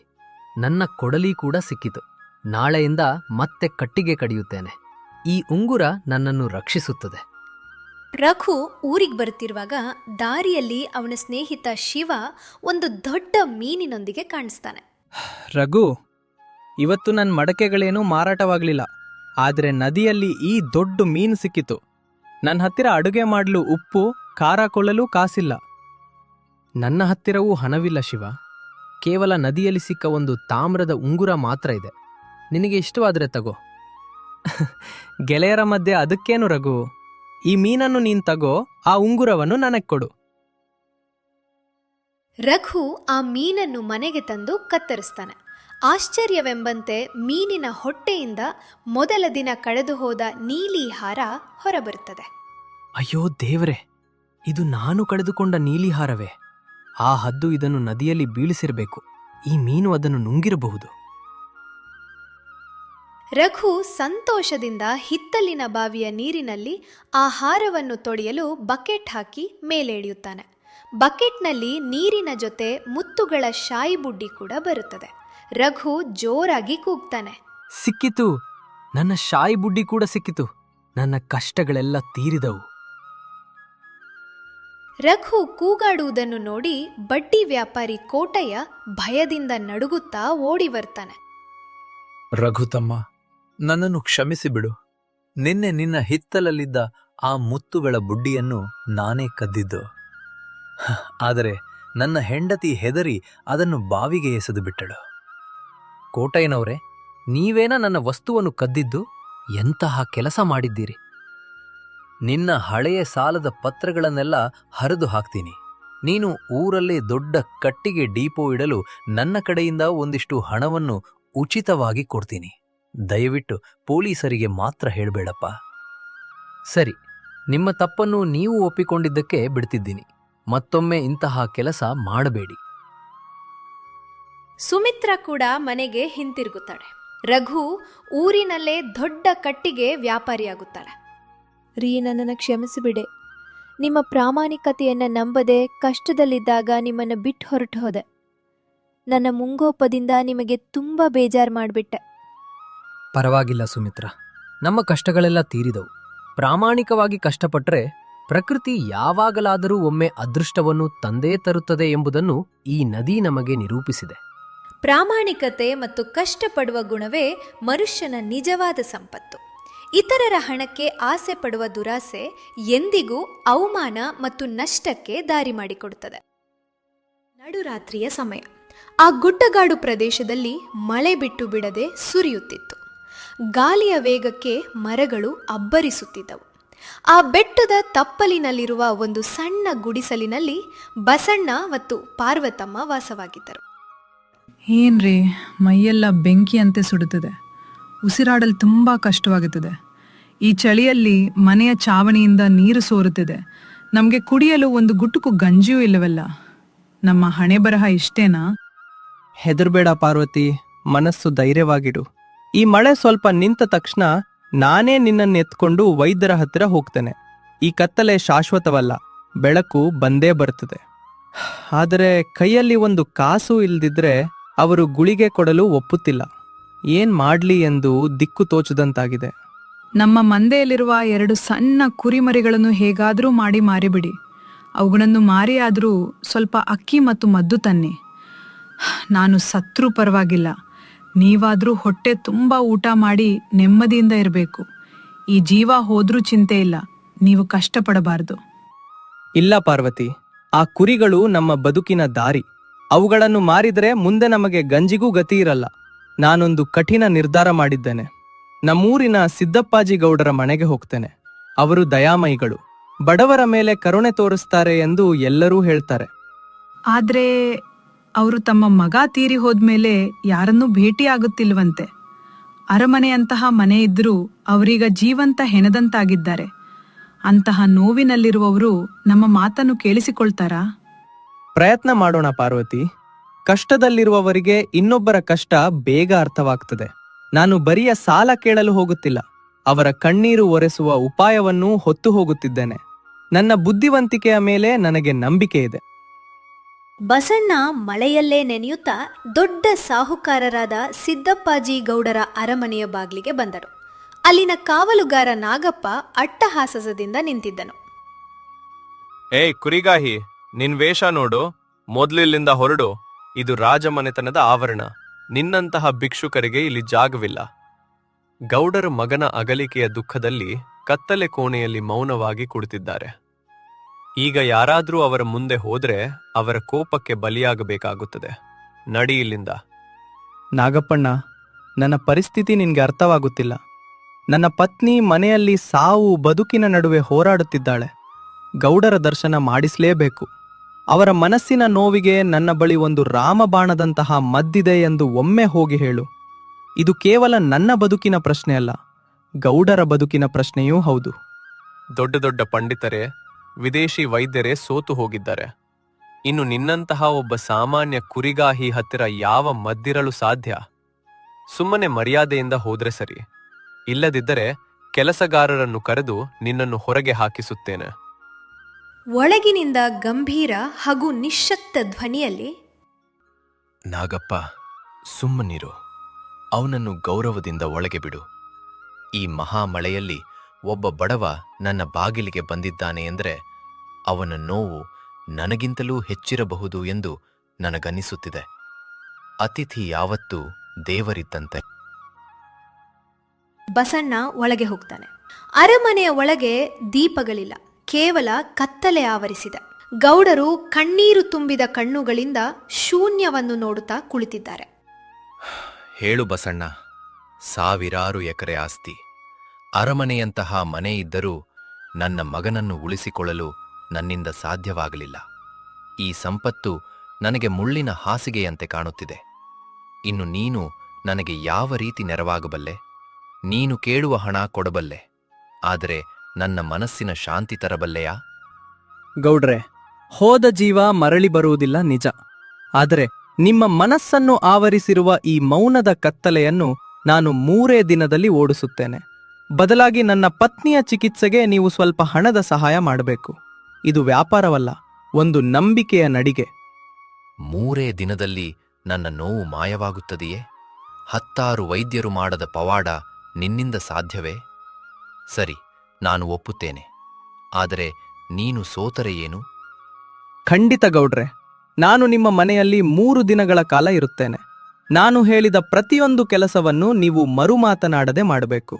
ನನ್ನ ಕೊಡಲಿ ಕೂಡ ಸಿಕ್ಕಿತು. ನಾಳೆಯಿಂದ ಮತ್ತೆ ಕಟ್ಟಿಗೆ ಕಡಿಯುತ್ತೇನೆ. ಈ ಉಂಗುರ ನನ್ನನ್ನು ರಕ್ಷಿಸುತ್ತದೆ. ರಘು ಊರಿಗೆ ಬರುತ್ತಿರುವಾಗ ದಾರಿಯಲ್ಲಿ ಅವನ ಸ್ನೇಹಿತ ಶಿವ ಒಂದು ದೊಡ್ಡ ಮೀನಿನೊಂದಿಗೆ ಕಾಣಿಸ್ತಾನೆ. ರಘು, ಇವತ್ತು ನನ್ನ ಮಡಕೆಗಳೇನೂ ಮಾರಾಟವಾಗಲಿಲ್ಲ. ಆದರೆ ನದಿಯಲ್ಲಿ ಈ ದೊಡ್ಡ ಮೀನು ಸಿಕ್ಕಿತು. ನನ್ನ ಹತ್ತಿರ ಅಡುಗೆ ಮಾಡಲು ಉಪ್ಪು, ಖಾರ ಕೊಳ್ಳಲು ಕಾಸಿಲ್ಲ. ನನ್ನ ಹತ್ತಿರವೂ ಹಣವಿಲ್ಲ ಶಿವ. ಕೇವಲ ನದಿಯಲ್ಲಿ ಸಿಕ್ಕ ಒಂದು ತಾಮ್ರದ ಉಂಗುರ ಮಾತ್ರ ಇದೆ. ನಿನಗೆ ಇಷ್ಟವಾದರೆ ತಗೋ. ಗೆಳೆಯರ ಮಧ್ಯೆ ಅದಕ್ಕೇನು ರಘು? ಈ ಮೀನನ್ನು ನೀನ್ ತಗೋ, ಆ ಉಂಗುರವನ್ನು ನನಗೆ ಕೊಡು. ರಘು ಆ ಮೀನನ್ನು ಮನೆಗೆ ತಂದು ಕತ್ತರಿಸ್ತಾನೆ. ಆಶ್ಚರ್ಯವೆಂಬಂತೆ ಮೀನಿನ ಹೊಟ್ಟೆಯಿಂದ ಮೊದಲ ದಿನ ಕಳೆದು ಹೋದ ನೀಲಿ ಹಾರ ಹೊರಬರುತ್ತದೆ. ಅಯ್ಯೋ ದೇವ್ರೆ, ಇದು ನಾನು ಕಳೆದುಕೊಂಡ ನೀಲಿಹಾರವೇ. ಆ ಹದ್ದು ಇದನ್ನು ನದಿಯಲ್ಲಿ ಬೀಳಿಸಿರಬೇಕು. ಈ ಮೀನು ಅದನ್ನು ನುಂಗಿರಬಹುದು. ರಘು ಸಂತೋಷದಿಂದ ಹಿತ್ತಲಿನ ಬಾವಿಯ ನೀರಿನಲ್ಲಿ ಆ ಹಾರವನ್ನು ತೊಳೆಯಲು ಬಕೆಟ್ ಹಾಕಿ ಮೇಲೆ ಇಳಿಯುತ್ತಾನೆ. ಬಕೆಟ್ನಲ್ಲಿ ನೀರಿನ ಜೊತೆ ಮುತ್ತುಗಳ ಶಾಯಿ ಬುಡ್ಡಿ ಕೂಡ ಬರುತ್ತದೆ. ರಘು ಜೋರಾಗಿ ಕೂಗ್ತಾನೆ. ಸಿಕ್ಕಿತು! ನನ್ನ ಶಾಯಿ ಬುಡ್ಡಿ ಕೂಡ ಸಿಕ್ಕಿತು. ನನ್ನ ಕಷ್ಟಗಳೆಲ್ಲ ತೀರಿದವು. ರಘು ಕೂಗಾಡುವುದನ್ನು ನೋಡಿ ಬಡ್ಡಿ ವ್ಯಾಪಾರಿ ಕೋಟಯ್ಯ ಭಯದಿಂದ ನಡುಗುತ್ತಾ ಓಡಿ ಬರ್ತಾನೆ. ರಘು ತಮ್ಮ, ನನ್ನನ್ನು ಕ್ಷಮಿಸಿಬಿಡು. ನಿನ್ನೆ ನಿನ್ನ ಹಿತ್ತಲಲ್ಲಿದ್ದ ಆ ಮುತ್ತುಗಳ ಬುಡ್ಡಿಯನ್ನು ನಾನೇ ಕದ್ದಿದ್ದು. ಆದರೆ ನನ್ನ ಹೆಂಡತಿ ಹೆದರಿ ಅದನ್ನು ಬಾವಿಗೆ ಎಸೆದು ಬಿಟ್ಟಳು. ಕೋಟಯ್ಯನವರೇ, ನೀವೇನ ನನ್ನ ವಸ್ತುವನ್ನು ಕದ್ದಿದ್ದು? ಎಂತಹ ಕೆಲಸ ಮಾಡಿದ್ದೀರಿ? ನಿನ್ನ ಹಳೆಯ ಸಾಲದ ಪತ್ರಗಳನ್ನೆಲ್ಲ ಹರಿದು ಹಾಕ್ತೀನಿ. ನೀನು ಊರಲ್ಲೇ ದೊಡ್ಡ ಕಟ್ಟಿಗೆ ಡೀಪೋ ಇಡಲು ನನ್ನ ಕಡೆಯಿಂದ ಒಂದಿಷ್ಟು ಹಣವನ್ನು ಉಚಿತವಾಗಿ ಕೊಡ್ತೀನಿ. ದಯವಿಟ್ಟು ಪೊಲೀಸರಿಗೆ ಮಾತ್ರ ಹೇಳಬೇಡಪ್ಪ. ಸರಿ, ನಿಮ್ಮ ತಪ್ಪನ್ನು ನೀವು ಒಪ್ಪಿಕೊಂಡಿದ್ದಕ್ಕೆ ಬಿಡ್ತಿದ್ದೀನಿ. ಮತ್ತೊಮ್ಮೆ ಇಂತಹ ಕೆಲಸ ಮಾಡಬೇಡಿ. ಸುಮಿತ್ರ ಕೂಡ ಮನೆಗೆ ಹಿಂತಿರುಗುತ್ತಾಳೆ. ರಘು ಊರಿನಲ್ಲೇ ದೊಡ್ಡ ಕಟ್ಟಿಗೆ ವ್ಯಾಪಾರಿಯಾಗುತ್ತಾಳೆ. ರೀ, ನನ್ನನ್ನು ಕ್ಷಮಿಸಿಬಿಡೆ. ನಿಮ್ಮ ಪ್ರಾಮಾಣಿಕತೆಯನ್ನು ನಂಬದೆ ಕಷ್ಟದಲ್ಲಿದ್ದಾಗ ನಿಮ್ಮನ್ನು ಬಿಟ್ಟು ಹೊರಟು ಹೋದೆ. ನನ್ನ ಮುಂಗೋಪದಿಂದ ನಿಮಗೆ ತುಂಬ ಬೇಜಾರು ಮಾಡಿಬಿಟ್ಟೆ. ಪರವಾಗಿಲ್ಲ ಸುಮಿತ್ರ, ನಮ್ಮ ಕಷ್ಟಗಳೆಲ್ಲ ತೀರಿದವು. ಪ್ರಾಮಾಣಿಕವಾಗಿ ಕಷ್ಟಪಟ್ಟರೆ ಪ್ರಕೃತಿ ಯಾವಾಗಲಾದರೂ ಒಮ್ಮೆ ಅದೃಷ್ಟವನ್ನು ತಂದೇ ತರುತ್ತದೆ ಎಂಬುದನ್ನು ಈ ನದಿ ನಮಗೆ ನಿರೂಪಿಸಿದೆ. ಪ್ರಾಮಾಣಿಕತೆ ಮತ್ತು ಕಷ್ಟಪಡುವ ಗುಣವೇ ಮನುಷ್ಯನ ನಿಜವಾದ ಸಂಪತ್ತು. ಇತರರ ಹಣಕ್ಕೆ ಆಸೆ ಪಡುವ ದುರಾಸೆ ಎಂದಿಗೂ ಅವಮಾನ ಮತ್ತು ನಷ್ಟಕ್ಕೆ ದಾರಿ ಮಾಡಿಕೊಡುತ್ತದೆ. ನಡುರಾತ್ರಿಯ ಸಮಯ. ಆ ಗುಡ್ಡಗಾಡು ಪ್ರದೇಶದಲ್ಲಿ ಮಳೆ ಬಿಟ್ಟು ಬಿಡದೆ ಸುರಿಯುತ್ತಿತ್ತು. ಗಾಳಿಯ ವೇಗಕ್ಕೆ ಮರಗಳು ಅಬ್ಬರಿಸುತ್ತಿದ್ದವು. ಆ ಬೆಟ್ಟದ ತಪ್ಪಲಿನಲ್ಲಿರುವ ಒಂದು ಸಣ್ಣ ಗುಡಿಸಲಿನಲ್ಲಿ ಬಸಣ್ಣ ಮತ್ತು ಪಾರ್ವತಮ್ಮ ವಾಸವಾಗಿದ್ದರು. ಏನ್ರಿ, ಮೈಯೆಲ್ಲ ಬೆಂಕಿಯಂತೆ ಸುಡುತ್ತದೆ. ಉಸಿರಾಡಲು ತುಂಬ ಕಷ್ಟವಾಗುತ್ತದೆ. ಈ ಚಳಿಯಲ್ಲಿ ಮನೆಯ ಚಾವಣಿಯಿಂದ ನೀರು ಸೋರುತ್ತಿದೆ. ನಮಗೆ ಕುಡಿಯಲು ಒಂದು ಗುಟುಕು ಗಂಜಿಯೂ ಇಲ್ಲವಲ್ಲ. ನಮ್ಮ ಹಣೆ ಬರಹ ಇಷ್ಟೇನಾ? ಹೆದರ್ಬೇಡ ಪಾರ್ವತಿ, ಮನಸ್ಸು ಧೈರ್ಯವಾಗಿಡು. ಈ ಮಳೆ ಸ್ವಲ್ಪ ನಿಂತ ತಕ್ಷಣ ನಾನೇ ನಿನ್ನನ್ನು ಎತ್ಕೊಂಡು ವೈದ್ಯರ ಹತ್ತಿರ ಹೋಗ್ತೇನೆ. ಈ ಕತ್ತಲೆ ಶಾಶ್ವತವಲ್ಲ, ಬೆಳಕು ಬಂದೇ ಬರ್ತದೆ. ಆದರೆ ಕೈಯಲ್ಲಿ ಒಂದು ಕಾಸು ಇಲ್ದಿದ್ರೆ ಅವರು ಗುಳಿಗೆ ಕೊಡಲು ಒಪ್ಪುತ್ತಿಲ್ಲ. ಏನ್ ಮಾಡ್ಲಿ ಎಂದು ದಿಕ್ಕು ತೋಚದಂತಾಗಿದೆ. ನಮ್ಮ ಮಂದೆಯಲ್ಲಿರುವ 2 ಸಣ್ಣ ಕುರಿಮರಿಗಳನ್ನು ಹೇಗಾದರೂ ಮಾಡಿ ಮಾರಿಬಿಡಿ. ಅವುಗಳನ್ನು ಮಾರಿಯಾದರೂ ಸ್ವಲ್ಪ ಅಕ್ಕಿ ಮತ್ತು ಮದ್ದು ತನ್ನಿ. ನಾನು ಸತ್ರೂ ಪರವಾಗಿಲ್ಲ, ನೀವಾದರೂ ಹೊಟ್ಟೆ ತುಂಬ ಊಟ ಮಾಡಿ ನೆಮ್ಮದಿಯಿಂದ ಇರಬೇಕು. ಈ ಜೀವ ಹೋದ್ರೂ ಚಿಂತೆ ಇಲ್ಲ, ನೀವು ಕಷ್ಟಪಡಬಾರದು. ಇಲ್ಲ ಪಾರ್ವತಿ, ಆ ಕುರಿಗಳು ನಮ್ಮ ಬದುಕಿನ ದಾರಿ. ಅವುಗಳನ್ನು ಮಾರಿದರೆ ಮುಂದೆ ನಮಗೆ ಗಂಜಿಗೂ ಗತಿ ಇರಲ್ಲ. ನಾನೊಂದು ಕಠಿಣ ನಿರ್ಧಾರ ಮಾಡಿದ್ದೇನೆ. ನಮ್ಮೂರಿನ ಸಿದ್ದಪ್ಪಾಜಿ ಗೌಡರ ಮನೆಗೆ ಹೋಗ್ತೇನೆ. ಅವರು ದಯಾಮಯಿಗಳು, ಬಡವರ ಮೇಲೆ ಕರುಣೆ ತೋರಿಸ್ತಾರೆ ಎಂದು ಎಲ್ಲರೂ ಹೇಳ್ತಾರೆ. ಆದ್ರೆ ಅವರು ತಮ್ಮ ಮಗ ತೀರಿ ಹೋದ್ಮೇಲೆ ಯಾರನ್ನೂ ಭೇಟಿಯಾಗುತ್ತಿಲ್ವಂತೆ. ಅರಮನೆಯಂತಹ ಮನೆ ಇದ್ರೂ ಅವರೀಗ ಜೀವಂತ ಹೆಣದಂತಾಗಿದ್ದಾರೆ. ಅಂತಹ ನೋವಿನಲ್ಲಿರುವವರು ನಮ್ಮ ಮಾತನ್ನು ಕೇಳಿಸಿಕೊಳ್ತಾರಾ? ಪ್ರಯತ್ನ ಮಾಡೋಣ ಪಾರ್ವತಿ. ಕಷ್ಟದಲ್ಲಿರುವವರಿಗೆ ಇನ್ನೊಬ್ಬರ ಕಷ್ಟ ಬೇಗ ಅರ್ಥವಾಗ್ತದೆ. ನಾನು ಬರಿಯ ಸಾಲ ಕೇಳಲು ಹೋಗುತ್ತಿಲ್ಲ, ಅವರ ಕಣ್ಣೀರು ಒರೆಸುವ ಉಪಾಯವನ್ನೂ ಹೊತ್ತು ಹೋಗುತ್ತಿದ್ದೇನೆ. ನನ್ನ ಬುದ್ಧಿವಂತಿಕೆಯ ಮೇಲೆ ನನಗೆ ನಂಬಿಕೆ ಇದೆ. ಬಸಣ್ಣ ಮಳೆಯಲ್ಲೇ ನೆನೆಯುತ್ತಾ ದೊಡ್ಡ ಸಾಹುಕಾರರಾದ ಸಿದ್ದಪ್ಪಾಜಿ ಗೌಡರ ಅರಮನೆಯ ಬಾಗಿಲಿಗೆ ಬಂದರು. ಅಲ್ಲಿನ ಕಾವಲುಗಾರ ನಾಗಪ್ಪ ಅಟ್ಟಹಾಸದಿಂದ ನಿಂತಿದ್ದನು. ಏಯ್ ಕುರಿಗಾಹಿ, ನಿನ್ ವೇಷ ನೋಡು, ಮೊದ್ಲಿಲ್ಲಿಂದ ಹೊರಡು. ಇದು ರಾಜಮನೆತನದ ಆವರಣ. ನಿನ್ನಂತಹ ಭಿಕ್ಷುಕರಿಗೆ ಇಲ್ಲಿ ಜಾಗವಿಲ್ಲ. ಗೌಡರ ಮಗನ ಅಗಲಿಕೆಯ ದುಃಖದಲ್ಲಿ ಕತ್ತಲೆ ಕೋಣೆಯಲ್ಲಿ ಮೌನವಾಗಿ ಕುಳಿತಿದ್ದಾರೆ. ಈಗ ಯಾರಾದ್ರೂ ಅವರ ಮುಂದೆ ಹೋದ್ರೆ ಅವರ ಕೋಪಕ್ಕೆ ಬಲಿಯಾಗಬೇಕಾಗುತ್ತದೆ. ನಡಿ ಇಲ್ಲಿಂದ. ನಾಗಪ್ಪಣ್ಣ, ನನ್ನ ಪರಿಸ್ಥಿತಿ ನಿನ್ಗೆ ಅರ್ಥವಾಗುತ್ತಿಲ್ಲ. ನನ್ನ ಪತ್ನಿ ಮನೆಯಲ್ಲಿ ಸಾವು ಬದುಕಿನ ನಡುವೆ ಹೋರಾಡುತ್ತಿದ್ದಾಳೆ. ಗೌಡರ ದರ್ಶನ ಮಾಡಿಸಲೇಬೇಕು. ಅವರ ಮನಸ್ಸಿನ ನೋವಿಗೆ ನನ್ನ ಬಳಿ ಒಂದು ರಾಮಬಾಣದಂತಹ ಮದ್ದಿದೆ ಎಂದು ಒಮ್ಮೆ ಹೋಗಿ ಹೇಳು. ಇದು ಕೇವಲ ನನ್ನ ಬದುಕಿನ ಪ್ರಶ್ನೆ ಅಲ್ಲ, ಗೌಡರ ಬದುಕಿನ ಪ್ರಶ್ನೆಯೂ ಹೌದು. ದೊಡ್ಡ ದೊಡ್ಡ ಪಂಡಿತರೇ, ವಿದೇಶಿ ವೈದ್ಯರೇ ಸೋತು ಹೋಗಿದ್ದಾರೆ. ಇನ್ನು ನಿನ್ನಂತಹ ಒಬ್ಬ ಸಾಮಾನ್ಯ ಕುರಿಗಾಹಿ ಹತ್ತಿರ ಯಾವ ಮದ್ದಿರಲು ಸಾಧ್ಯ? ಸುಮ್ಮನೆ ಮರ್ಯಾದೆಯಿಂದ ಹೋದ್ರೆ ಸರಿ. ಇಲ್ಲದಿದ್ದರೆ ಕೆಲಸಗಾರರನ್ನು ಕರೆದು ನಿನ್ನನ್ನು ಹೊರಗೆ ಹಾಕಿಸುತ್ತೇನೆ. ಒಳಗಿನಿಂದ ಗಂಭೀರ ಹಾಗೂ ನಿಶ್ಶಬ್ದ ಧ್ವನಿಯಲ್ಲಿ, ನಾಗಪ್ಪ, ಸುಮ್ಮನಿರು. ಅವನನ್ನು ಗೌರವದಿಂದ ಒಳಗೆ ಬಿಡು. ಈ ಮಹಾಮಳೆಯಲ್ಲಿ ಒಬ್ಬ ಬಡವ ನನ್ನ ಬಾಗಿಲಿಗೆ ಬಂದಿದ್ದಾನೆ ಎಂದರೆ ಅವನ ನೋವು ನನಗಿಂತಲೂ ಹೆಚ್ಚಿರಬಹುದು ಎಂದು ನನಗನ್ನಿಸುತ್ತಿದೆ. ಅತಿಥಿ ಯಾವತ್ತೂ ದೇವರಿದ್ದಂತೆ. ಬಸಣ್ಣ ಒಳಗೆ ಹೋಗ್ತಾನೆ. ಅರಮನೆಯ ಒಳಗೆ ದೀಪಗಳಿಲ್ಲ, ಕೇವಲ ಕತ್ತಲೆ ಆವರಿಸಿದೆ. ಗೌಡರು ಕಣ್ಣೀರು ತುಂಬಿದ ಕಣ್ಣುಗಳಿಂದ ಶೂನ್ಯವನ್ನು ನೋಡುತ್ತಾ ಕುಳಿತಿದ್ದಾರೆ. ಹೇಳು ಬಸಣ್ಣ, ಸಾವಿರಾರು ಎಕರೆ ಆಸ್ತಿ, ಅರಮನೆಯಂತಹ ಮನೆ ಇದ್ದರೂ ನನ್ನ ಮಗನನ್ನು ಉಳಿಸಿಕೊಳ್ಳಲು ನನ್ನಿಂದ ಸಾಧ್ಯವಾಗಲಿಲ್ಲ. ಈ ಸಂಪತ್ತು ನನಗೆ ಮುಳ್ಳಿನ ಹಾಸಿಗೆಯಂತೆ ಕಾಣುತ್ತಿದೆ. ಇನ್ನು ನೀನು ನನಗೆ ಯಾವ ರೀತಿ ನೆರವಾಗಬಲ್ಲೆ? ನೀನು ಕೇಳುವ ಹಣ ಕೊಡಬಲ್ಲೆ, ಆದರೆ ನನ್ನ ಮನಸ್ಸಿನ ಶಾಂತಿ ತರಬಲ್ಲೆಯಾ? ಗೌಡ್ರೆ, ಹೋದ ಜೀವ ಮರಳಿ ಬರುವುದಿಲ್ಲ ನಿಜ. ಆದರೆ ನಿಮ್ಮ ಮನಸ್ಸನ್ನು ಆವರಿಸಿರುವ ಈ ಮೌನದ ಕತ್ತಲೆಯನ್ನು ನಾನು 3 ದಿನದಲ್ಲಿ ಓಡಿಸುತ್ತೇನೆ. ಬದಲಾಗಿ ನನ್ನ ಪತ್ನಿಯ ಚಿಕಿತ್ಸೆಗೆ ನೀವು ಸ್ವಲ್ಪ ಹಣದ ಸಹಾಯ ಮಾಡಬೇಕು. ಇದು ವ್ಯಾಪಾರವಲ್ಲ, ಒಂದು ನಂಬಿಕೆಯ ನಡಿಗೆ. 3 ದಿನದಲ್ಲಿ ನನ್ನ ನೋವು ಮಾಯವಾಗುತ್ತದೆಯೇ? 10 ವೈದ್ಯರು ಮಾಡದ ಪವಾಡ ನಿನ್ನಿಂದ ಸಾಧ್ಯವೇ? ಸರಿ, ನಾನು ಒಪ್ಪುತ್ತೇನೆ. ಆದರೆ ನೀನು ಸೋತರೆ ಏನು? ಖಂಡಿತ ಗೌಡ್ರೆ, ನಾನು ನಿಮ್ಮ ಮನೆಯಲ್ಲಿ 3 ದಿನಗಳ ಕಾಲ ಇರುತ್ತೇನೆ. ನಾನು ಹೇಳಿದ ಪ್ರತಿಯೊಂದು ಕೆಲಸವನ್ನು ನೀವು ಮರುಮಾತನಾಡದೆ ಮಾಡಬೇಕು.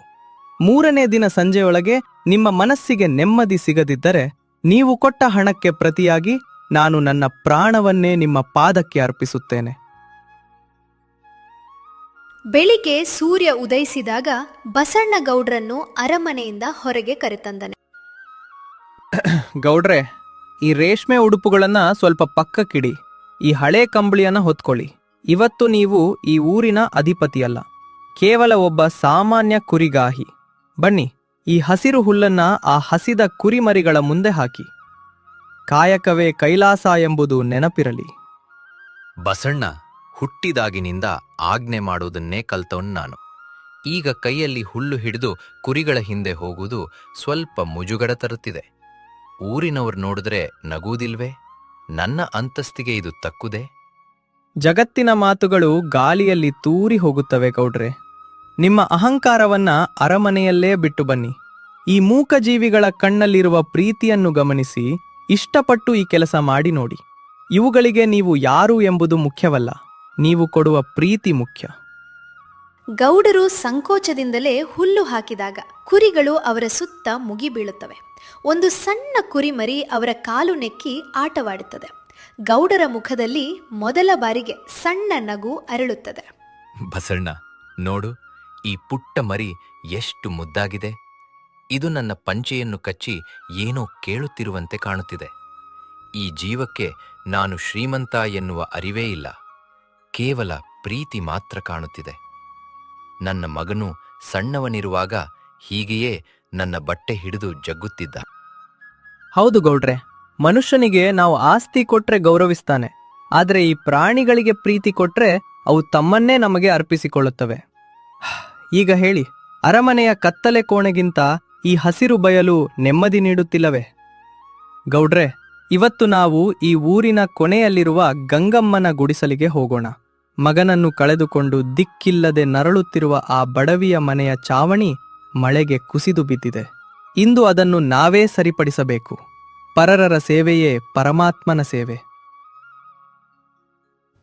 3ನೇ ದಿನ ಸಂಜೆಯೊಳಗೆ ನಿಮ್ಮ ಮನಸ್ಸಿಗೆ ನೆಮ್ಮದಿ ಸಿಗದಿದ್ದರೆ ನೀವು ಕೊಟ್ಟ ಹಣಕ್ಕೆ ಪ್ರತಿಯಾಗಿ ನಾನು ನನ್ನ ಪ್ರಾಣವನ್ನೇ ನಿಮ್ಮ ಪಾದಕ್ಕೆ ಅರ್ಪಿಸುತ್ತೇನೆ. ಬೆಳಿಗ್ಗೆ ಸೂರ್ಯ ಉದಯಿಸಿದಾಗ ಬಸಣ್ಣ ಗೌಡ್ರನ್ನು ಅರಮನೆಯಿಂದ ಹೊರಗೆ ಕರೆತಂದನೆ. ಗೌಡ್ರೆ, ಈ ರೇಷ್ಮೆ ಉಡುಪುಗಳನ್ನ ಸ್ವಲ್ಪ ಪಕ್ಕಕ್ಕಿಡಿ. ಈ ಹಳೆ ಕಂಬಳಿಯನ್ನ ಹೊತ್ಕೊಳ್ಳಿ. ಇವತ್ತು ನೀವು ಈ ಊರಿನ ಅಧಿಪತಿಯಲ್ಲ, ಕೇವಲ ಒಬ್ಬ ಸಾಮಾನ್ಯ ಕುರಿಗಾಹಿ. ಬನ್ನಿ, ಈ ಹಸಿರು ಹುಲ್ಲನ್ನ ಆ ಹಸಿದ ಕುರಿಮರಿಗಳ ಮುಂದೆ ಹಾಕಿ. ಕಾಯಕವೇ ಕೈಲಾಸ ಎಂಬುದು ನೆನಪಿರಲಿ. ಬಸಣ್ಣ, ಹುಟ್ಟಿದಾಗಿನಿಂದ ಆಜ್ಞೆ ಮಾಡುವುದನ್ನೇ ಕಲ್ತವನ್ ನಾನು. ಈಗ ಕೈಯಲ್ಲಿ ಹುಲ್ಲು ಹಿಡಿದು ಕುರಿಗಳ ಹಿಂದೆ ಹೋಗುವುದು ಸ್ವಲ್ಪ ಮುಜುಗರ ತರುತ್ತಿದೆ. ಊರಿನವರು ನೋಡಿದ್ರೆ ನಗುವುದಿಲ್ವೇ? ನನ್ನ ಅಂತಸ್ತಿಗೆ ಇದು ತಕ್ಕುದೇ? ಜಗತ್ತಿನ ಮಾತುಗಳು ಗಾಳಿಯಲ್ಲಿ ತೂರಿ ಹೋಗುತ್ತವೆ ಗೌಡ್ರೆ. ನಿಮ್ಮ ಅಹಂಕಾರವನ್ನ ಅರಮನೆಯಲ್ಲೇ ಬಿಟ್ಟು ಬನ್ನಿ. ಈ ಮೂಕಜೀವಿಗಳ ಕಣ್ಣಲ್ಲಿರುವ ಪ್ರೀತಿಯನ್ನು ಗಮನಿಸಿ ಇಷ್ಟಪಟ್ಟು ಈ ಕೆಲಸ ಮಾಡಿ ನೋಡಿ. ಇವುಗಳಿಗೆ ನೀವು ಯಾರು ಎಂಬುದು ಮುಖ್ಯವಲ್ಲ, ನೀವು ಕೊಡುವ ಪ್ರೀತಿ ಮುಖ್ಯ. ಗೌಡರು ಸಂಕೋಚದಿಂದಲೇ ಹುಲ್ಲು ಹಾಕಿದಾಗ ಕುರಿಗಳು ಅವರ ಸುತ್ತ ಮುಗಿಬೀಳುತ್ತವೆ. ಒಂದು ಸಣ್ಣ ಕುರಿಮರಿ ಅವರ ಕಾಲು ನೆಕ್ಕಿ ಆಟವಾಡುತ್ತದೆ. ಗೌಡರ ಮುಖದಲ್ಲಿ ಮೊದಲ ಬಾರಿಗೆ ಸಣ್ಣ ನಗು ಅರಳುತ್ತದೆ. ಬಸಣ್ಣ, ನೋಡು, ಈ ಪುಟ್ಟ ಮರಿ ಎಷ್ಟು ಮುದ್ದಾಗಿದೆ. ಇದು ನನ್ನ ಪಂಚೆಯನ್ನು ಕಚ್ಚಿ ಏನೋ ಕೇಳುತ್ತಿರುವಂತೆ ಕಾಣುತ್ತಿದೆ. ಈ ಜೀವಕ್ಕೆ ನಾನು ಶ್ರೀಮಂತ ಎನ್ನುವ ಅರಿವೇ ಇಲ್ಲ, ಕೇವಲ ಪ್ರೀತಿ ಮಾತ್ರ ಕಾಣುತ್ತಿದೆ. ನನ್ನ ಮಗನು ಸಣ್ಣವನಿರುವಾಗ ಹೀಗೆಯೇ ನನ್ನ ಬಟ್ಟೆ ಹಿಡಿದು ಜಗ್ಗುತ್ತಿದ್ದ. ಹೌದು ಗೌಡ್ರೆ, ಮನುಷ್ಯನಿಗೆ ನಾವು ಆಸ್ತಿ ಕೊಟ್ರೆ ಗೌರವಿಸ್ತಾನೆ, ಆದರೆ ಈ ಪ್ರಾಣಿಗಳಿಗೆ ಪ್ರೀತಿ ಕೊಟ್ರೆ ಅವು ತಮ್ಮನ್ನೇ ನಮಗೆ ಅರ್ಪಿಸಿಕೊಳ್ಳುತ್ತವೆ. ಈಗ ಹೇಳಿ, ಅರಮನೆಯ ಕತ್ತಲೆ ಕೋಣೆಗಿಂತ ಈ ಹಸಿರು ಬಯಲು ನೆಮ್ಮದಿ ನೀಡುತ್ತಿಲ್ಲವೇ? ಗೌಡ್ರೆ, ಇವತ್ತು ನಾವು ಈ ಊರಿನ ಕೊನೆಯಲ್ಲಿರುವ ಗಂಗಮ್ಮನ ಗುಡಿಸಲಿಗೆ ಹೋಗೋಣ. ಮಗನನ್ನು ಕಳೆದುಕೊಂಡು ದಿಕ್ಕಿಲ್ಲದೆ ನರಳುತ್ತಿರುವ ಆ ಬಡವಿಯ ಮನೆಯ ಚಾವಣಿ ಮಳೆಗೆ ಕುಸಿದು ಬಿದ್ದಿದೆ. ಇಂದು ಅದನ್ನು ನಾವೇ ಸರಿಪಡಿಸಬೇಕು. ಪರರ ಸೇವೆಯೇ ಪರಮಾತ್ಮನ ಸೇವೆ.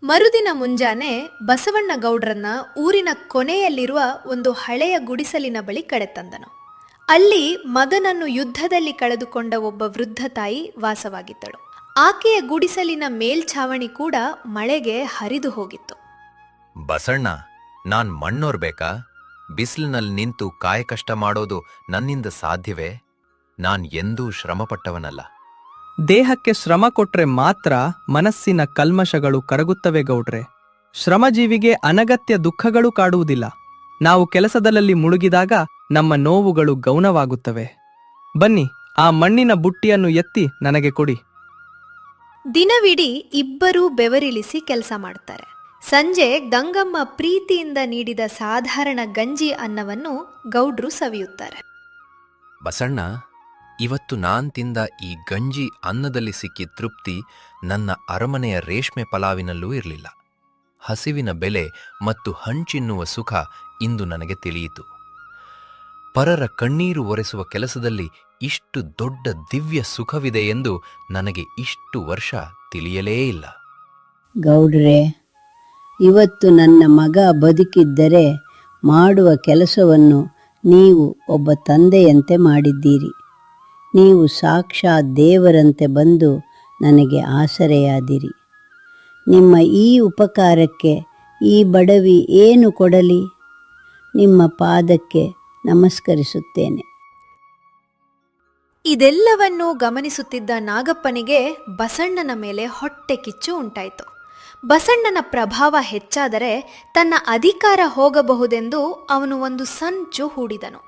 ಮರುದಿನ ಮುಂಜಾನೆ ಬಸವಣ್ಣ ಗೌಡ್ರನ್ನ ಊರಿನ ಕೊನೆಯಲ್ಲಿರುವ ಒಂದು ಹಳೆಯ ಗುಡಿಸಲಿನ ಬಳಿ ಕರೆತಂದನು. ಅಲ್ಲಿ ಮಗನನ್ನು ಯುದ್ಧದಲ್ಲಿ ಕಳೆದುಕೊಂಡ ಒಬ್ಬ ವೃದ್ಧ ತಾಯಿ ವಾಸವಾಗಿದ್ದಳು. ಆಕೆಯ ಗುಡಿಸಲಿನ ಮೇಲ್ಛಾವಣಿ ಕೂಡ ಮಳೆಗೆ ಹರಿದು ಹೋಗಿತ್ತು. ಬಸಣ್ಣ, ನಾನ್ ಮಣ್ಣೋರ್ಬೇಕಾ? ಬಿಸಿಲಿನಲ್ಲಿ ನಿಂತು ಕಾಯಕಷ್ಟ ಮಾಡೋದು ನನ್ನಿಂದ ಸಾಧ್ಯವೇ? ನಾನ್ ಎಂದೂ ಶ್ರಮಪಟ್ಟವನಲ್ಲ. ದೇಹಕ್ಕೆ ಶ್ರಮ ಕೊಟ್ರೆ ಮಾತ್ರ ಮನಸ್ಸಿನ ಕಲ್ಮಶಗಳು ಕರಗುತ್ತವೆ ಗೌಡ್ರೆ. ಶ್ರಮಜೀವಿಗೆ ಅನಗತ್ಯ ದುಃಖಗಳು ಕಾಡುವುದಿಲ್ಲ. ನಾವು ಕೆಲಸದಲ್ಲಿ ಮುಳುಗಿದಾಗ ನಮ್ಮ ನೋವುಗಳು ಗೌನವಾಗುತ್ತವೆ. ಬನ್ನಿ, ಆ ಮಣ್ಣಿನ ಬುಟ್ಟಿಯನ್ನು ಎತ್ತಿ ನನಗೆ ಕೊಡಿ. ದಿನವಿಡೀ ಇಬ್ಬರೂ ಬೆವರಿಳಿಸಿ ಕೆಲಸ ಮಾಡ್ತಾರೆ. ಸಂಜೆ ಗಂಗಮ್ಮ ಪ್ರೀತಿಯಿಂದ ನೀಡಿದ ಸಾಧಾರಣ ಗಂಜಿ ಅನ್ನವನ್ನು ಗೌಡ್ರು ಸವಿಯುತ್ತಾರೆ. ಬಸಣ್ಣ, ಇವತ್ತು ನಾನ್ ತಿಂದ ಈ ಗಂಜಿ ಅನ್ನದಲ್ಲಿ ಸಿಕ್ಕಿ ತೃಪ್ತಿ ನನ್ನ ಅರಮನೆಯ ರೇಷ್ಮೆ ಪಲಾವಿನಲ್ಲೂ ಇರಲಿಲ್ಲ. ಹಸಿವಿನ ಬೆಲೆ ಮತ್ತು ಹಂಚಿನ್ನುವ ಸುಖ ಇಂದು ನನಗೆ ತಿಳಿಯಿತು. ಪರರ ಕಣ್ಣೀರು ಒರೆಸುವ ಕೆಲಸದಲ್ಲಿ ಇಷ್ಟು ದೊಡ್ಡ ದಿವ್ಯ ಸುಖವಿದೆ ಎಂದು ನನಗೆ ಇಷ್ಟು ವರ್ಷ ತಿಳಿಯಲೇ ಇಲ್ಲ. ಗೌಡ್ರೆ, ಇವತ್ತು ನನ್ನ ಮಗ ಬದುಕಿದ್ದರೆ ಮಾಡುವ ಕೆಲಸವನ್ನು ನೀವು ಒಬ್ಬ ತಂದೆಯಂತೆ ಮಾಡಿದ್ದೀರಿ. ನೀವು ಸಾಕ್ಷಾತ್ ದೇವರಂತೆ ಬಂದು ನನಗೆ ಆಸರೆಯಾದಿರಿ. ನಿಮ್ಮ ಈ ಉಪಕಾರಕ್ಕೆ ಈ ಬಡವಿ ಏನು ಕೊಡಲಿ? ನಿಮ್ಮ ಪಾದಕ್ಕೆ ನಮಸ್ಕರಿಸುತ್ತೇನೆ. ಇದೆಲ್ಲವನ್ನೂ ಗಮನಿಸುತ್ತಿದ್ದ ನಾಗಪ್ಪನಿಗೆ ಬಸಣ್ಣನ ಮೇಲೆ ಹೊಟ್ಟೆ ಕಿಚ್ಚು ಉಂಟಾಯಿತು. ಬಸಣ್ಣನ ಪ್ರಭಾವ ಹೆಚ್ಚಾದರೆ ತನ್ನ ಅಧಿಕಾರ ಹೋಗಬಹುದೆಂದು ಅವನು ಒಂದು ಸಂಚು ಹೂಡಿದನು.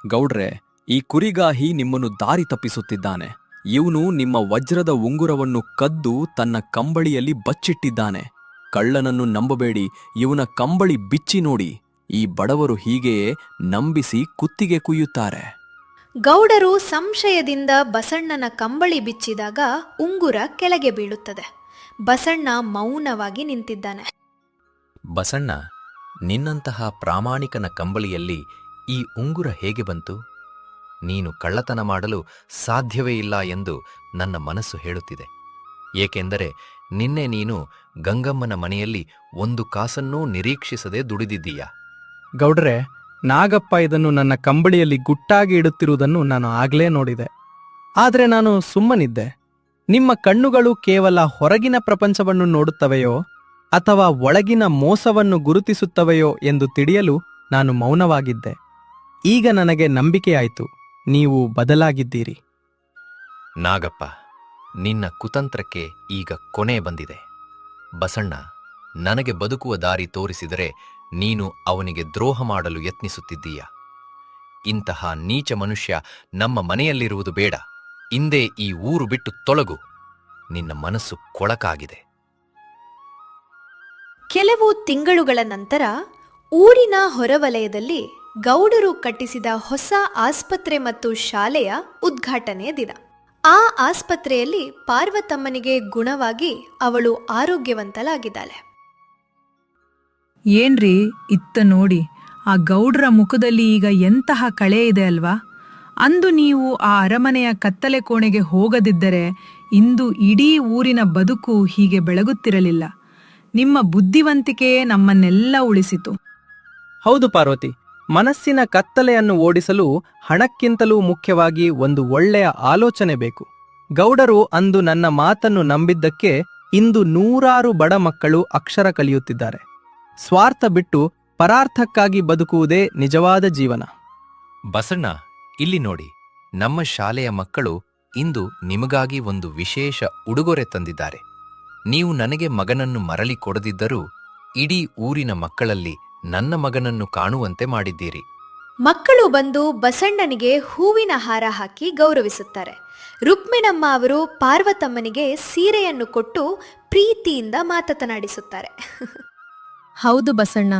ಗೌಡ್ರೆ, ಈ ಕುರಿಗಾಹಿ ನಿಮ್ಮನ್ನು ದಾರಿ ತಪ್ಪಿಸುತ್ತಿದ್ದಾನೆ. ಇವನು ನಿಮ್ಮ ವಜ್ರದ ಉಂಗುರವನ್ನು ಕದ್ದು ತನ್ನ ಕಂಬಳಿಯಲ್ಲಿ ಬಚ್ಚಿಟ್ಟಿದ್ದಾನೆ. ಕಳ್ಳನನ್ನು ನಂಬಬೇಡಿ, ಇವನ ಕಂಬಳಿ ಬಿಚ್ಚಿ ನೋಡಿ. ಈ ಬಡವರು ಹೀಗೆಯೇ ನಂಬಿಸಿ ಕುತ್ತಿಗೆ ಕುಯ್ಯುತ್ತಾರೆ. ಗೌಡರು ಸಂಶಯದಿಂದ ಬಸಣ್ಣನ ಕಂಬಳಿ ಬಿಚ್ಚಿದಾಗ ಉಂಗುರ ಕೆಳಗೆ ಬೀಳುತ್ತದೆ. ಬಸಣ್ಣ ಮೌನವಾಗಿ ನಿಂತಿದ್ದಾನೆ. ಬಸಣ್ಣ, ನಿನ್ನಂತಹ ಪ್ರಾಮಾಣಿಕನ ಕಂಬಳಿಯಲ್ಲಿ ಈ ಉಂಗುರ ಹೇಗೆ ಬಂತು? ನೀನು ಕಳ್ಳತನ ಮಾಡಲು ಸಾಧ್ಯವೇ ಇಲ್ಲ ಎಂದು ನನ್ನ ಮನಸ್ಸು ಹೇಳುತ್ತಿದೆ. ಏಕೆಂದರೆ ನಿನ್ನೆ ನೀನು ಗಂಗಮ್ಮನ ಮನೆಯಲ್ಲಿ ಒಂದು ಕಾಸನ್ನೂ ನಿರೀಕ್ಷಿಸದೆ ದುಡಿದಿದ್ದೀಯ. ಗೌಡ್ರೆ, ನಾಗಪ್ಪ ಇದನ್ನು ನನ್ನ ಕಂಬಳಿಯಲ್ಲಿ ಗುಟ್ಟಾಗಿ ಇಡುತ್ತಿರುವುದನ್ನು ನಾನು ಆಗ್ಲೇ ನೋಡಿದೆ. ಆದರೆ ನಾನು ಸುಮ್ಮನಿದ್ದೆ. ನಿಮ್ಮ ಕಣ್ಣುಗಳು ಕೇವಲ ಹೊರಗಿನ ಪ್ರಪಂಚವನ್ನು ನೋಡುತ್ತವೆಯೋ ಅಥವಾ ಒಳಗಿನ ಮೋಸವನ್ನು ಗುರುತಿಸುತ್ತವೆಯೋ ಎಂದು ತಿಳಿಯಲು ನಾನು ಮೌನವಾಗಿದ್ದೆ. ಈಗ ನನಗೆ ನಂಬಿಕೆಯಾಯಿತು, ನೀವು ಬದಲಾಗಿದ್ದೀರಿ. ನಾಗಪ್ಪ, ನಿನ್ನ ಕುತಂತ್ರಕ್ಕೆ ಈಗ ಕೊನೆ ಬಂದಿದೆ. ಬಸಣ್ಣ ನನಗೆ ಬದುಕುವ ದಾರಿ ತೋರಿಸಿದರೆ ನೀನು ಅವನಿಗೆ ದ್ರೋಹ ಮಾಡಲು ಯತ್ನಿಸುತ್ತಿದ್ದೀಯ. ಇಂತಹ ನೀಚ ಮನುಷ್ಯ ನಮ್ಮ ಮನೆಯಲ್ಲಿರುವುದು ಬೇಡ. ಇಂದೇ ಈ ಊರು ಬಿಟ್ಟು ತೊಲಗು. ನಿನ್ನ ಮನಸ್ಸು ಕೊಳಕಾಗಿದೆ. ಕೆಲವು ತಿಂಗಳುಗಳ ನಂತರ ಊರಿನ ಹೊರವಲಯದಲ್ಲಿ ಗೌಡರು ಕಟ್ಟಿಸಿದ ಹೊಸ ಆಸ್ಪತ್ರೆ ಮತ್ತು ಶಾಲೆಯ ಉದ್ಘಾಟನೆಯ ದಿನ. ಆ ಆಸ್ಪತ್ರೆಯಲ್ಲಿ ಪಾರ್ವತಮ್ಮನಿಗೆ ಗುಣವಾಗಿ ಅವಳು ಆರೋಗ್ಯವಂತಲಾಗಿದ್ದಾಳೆ. ಏನ್ರಿ ಇತ್ತ ನೋಡಿ, ಆ ಗೌಡ್ರ ಮುಖದಲ್ಲಿ ಈಗ ಎಂತಹ ಕಳೆ ಇದೆ ಅಲ್ವಾ? ಅಂದು ನೀವು ಆ ಅರಮನೆಯ ಕತ್ತಲೆ ಕೋಣೆಗೆ ಹೋಗದಿದ್ದರೆ ಇಂದು ಇಡೀ ಊರಿನ ಬದುಕು ಹೀಗೆ ಬೆಳಗುತ್ತಿರಲಿಲ್ಲ. ನಿಮ್ಮ ಬುದ್ಧಿವಂತಿಕೆಯೇ ನಮ್ಮನ್ನೆಲ್ಲ ಉಳಿಸಿತು. ಹೌದು ಪಾರ್ವತಿ, ಮನಸ್ಸಿನ ಕತ್ತಲೆಯನ್ನು ಓಡಿಸಲು ಹಣಕ್ಕಿಂತಲೂ ಮುಖ್ಯವಾಗಿ ಒಂದು ಒಳ್ಳೆಯ ಆಲೋಚನೆ ಬೇಕು. ಗೌಡರು ಅಂದು ನನ್ನ ಮಾತನ್ನು ನಂಬಿದ್ದಕ್ಕೆ ಇಂದು ನೂರಾರು ಬಡ ಮಕ್ಕಳು ಅಕ್ಷರ ಕಲಿಯುತ್ತಿದ್ದಾರೆ. ಸ್ವಾರ್ಥ ಬಿಟ್ಟು ಪರಾರ್ಥಕ್ಕಾಗಿ ಬದುಕುವುದೇ ನಿಜವಾದ ಜೀವನ. ಬಸಣ್ಣ, ಇಲ್ಲಿ ನೋಡಿ, ನಮ್ಮ ಶಾಲೆಯ ಮಕ್ಕಳು ಇಂದು ನಿಮಗಾಗಿ ಒಂದು ವಿಶೇಷ ಉಡುಗೊರೆ ತಂದಿದ್ದಾರೆ. ನೀವು ನನಗೆ ಮಗನನ್ನು ಮರಳಿ ಕೊಡದಿದ್ದರೂ ಇಡೀ ಊರಿನ ಮಕ್ಕಳಲ್ಲಿ ನನ್ನ ಮಗನನ್ನು ಕಾಣುವಂತೆ ಮಾಡಿದ್ದೀರಿ. ಮಕ್ಕಳು ಬಂದು ಬಸಣ್ಣನಿಗೆ ಹೂವಿನ ಹಾರ ಹಾಕಿ ಗೌರವಿಸುತ್ತಾರೆ. ರುಕ್ಮಿಣಮ್ಮ ಅವರು ಪಾರ್ವತಮ್ಮನಿಗೆ ಸೀರೆಯನ್ನು ಕೊಟ್ಟು ಪ್ರೀತಿಯಿಂದ ಮಾತನಾಡಿಸುತ್ತಾರೆ. ಹೌದು ಬಸಣ್ಣ,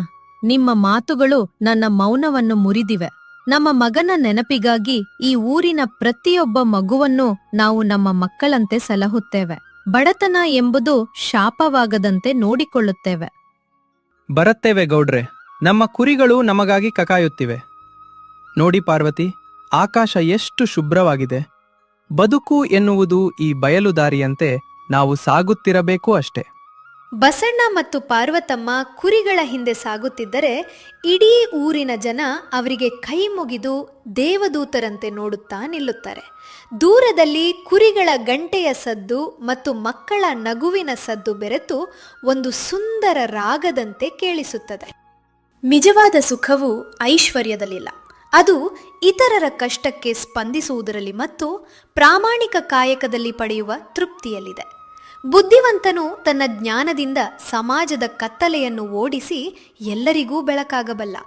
ನಿಮ್ಮ ಮಾತುಗಳು ನನ್ನ ಮೌನವನ್ನು ಮುರಿದಿವೆ. ನಮ್ಮ ಮಗನ ನೆನಪಿಗಾಗಿ ಈ ಊರಿನ ಪ್ರತಿಯೊಬ್ಬ ಮಗುವನ್ನು ನಾವು ನಮ್ಮ ಮಕ್ಕಳಂತೆ ಸಲಹುತ್ತೇವೆ. ಬಡತನ ಎಂಬುದು ಶಾಪವಾಗದಂತೆ ನೋಡಿಕೊಳ್ಳುತ್ತೇವೆ. ಬರುತ್ತೇವೆ ಗೌಡ್ರೆ, ನಮ್ಮ ಕುರಿಗಳು ನಮಗಾಗಿ ಕಕಾಯುತ್ತಿವೆ. ನೋಡಿ ಪಾರ್ವತಿ, ಆಕಾಶ ಎಷ್ಟು ಶುಭ್ರವಾಗಿದೆ. ಬದುಕು ಎನ್ನುವುದು ಈ ಬಯಲುದಾರಿಯಂತೆ ನಾವು ಸಾಗುತ್ತಿರಬೇಕು ಅಷ್ಟೇ. ಬಸಣ್ಣ ಮತ್ತು ಪಾರ್ವತಮ್ಮ ಕುರಿಗಳ ಹಿಂದೆ ಸಾಗುತ್ತಿದ್ದರೆ ಇಡೀ ಊರಿನ ಜನ ಅವರಿಗೆ ಕೈ ಮುಗಿದು ದೇವದೂತರಂತೆ ನೋಡುತ್ತಾ ನಿಲ್ಲುತ್ತಾರೆ. ದೂರದಲ್ಲಿ ಕುರಿಗಳ ಗಂಟೆಯ ಸದ್ದು ಮತ್ತು ಮಕ್ಕಳ ನಗುವಿನ ಸದ್ದು ಬೆರೆತು ಒಂದು ಸುಂದರ ರಾಗದಂತೆ ಕೇಳಿಸುತ್ತದೆ. ನಿಜವಾದ ಸುಖವು ಐಶ್ವರ್ಯದಲ್ಲಿಲ್ಲ, ಅದು ಇತರರ ಕಷ್ಟಕ್ಕೆ ಸ್ಪಂದಿಸುವುದರಲ್ಲಿ ಮತ್ತು ಪ್ರಾಮಾಣಿಕ ಕಾಯಕದಲ್ಲಿ ಪಡೆಯುವ ತೃಪ್ತಿಯಲ್ಲಿದೆ. ಬುದ್ಧಿವಂತನು ತನ್ನ ಜ್ಞಾನದಿಂದ ಸಮಾಜದ ಕತ್ತಲೆಯನ್ನು ಓಡಿಸಿ ಎಲ್ಲರಿಗೂ ಬೆಳಕಾಗಬಲ್ಲ.